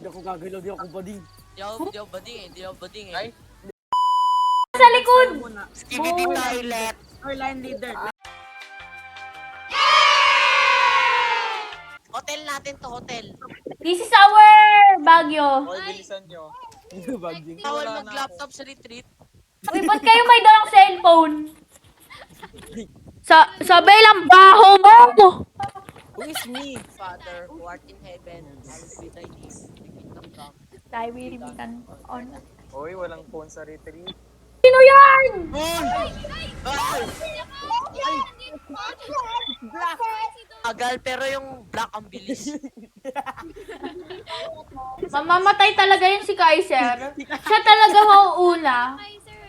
Di ako gagalaw, di ako bading. Di ako bading eh. Ay, Sa likod! Skibidi toilet. Line leader. Hotel natin to, hotel. This is our Baguio. oy, bilisan nyo. Baging. Bawal Wala na mag-laptop sa retreat. Uy, ba't kayo may dalang cellphone? Sabay lang baho mo! Who is me? Father, who art in heaven, hallowed be thy name. Thy kingdom come. Tayo wirimitan on. Oy, walang phone sa retreat. Sino yan? Agal, pero yung black ang bilis. Mamamatay talaga yun si Kaiser. Siya talaga mauuna.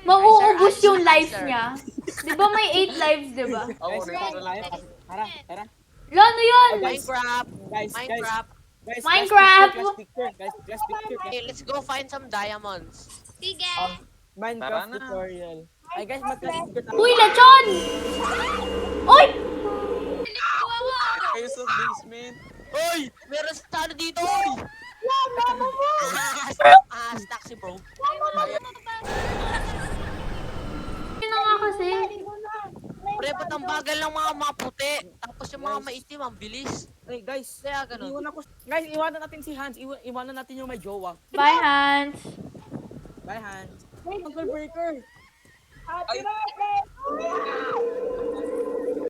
Mauubos yung life niya. Di ba may 8 lives, di ba? Ako, Guys, retro tayo. Tara, tara. Ano yun? Minecraft. Guys, Minecraft. Guys, Minecraft! Class picture, class picture. Okay, let's go find some diamonds. Sige. Minecraft Tara na. tutorial. Ay guys, mag-class picture tayo. Uy, lechon! Uy! kayo sa basement. Hoy! Meron sa ano dito, hoy! Stuck si bro. Yun na nga kasi. Pre, ba't ang bagal ng mga maputi? Tapos yung mga maitim, ang bilis. Hey guys, Kaya ganun. Guys, iwanan natin si Hans. Iwanan natin yung may jowa. Bye, Hans. Bye, Hans. Uncle Breaker. Ay,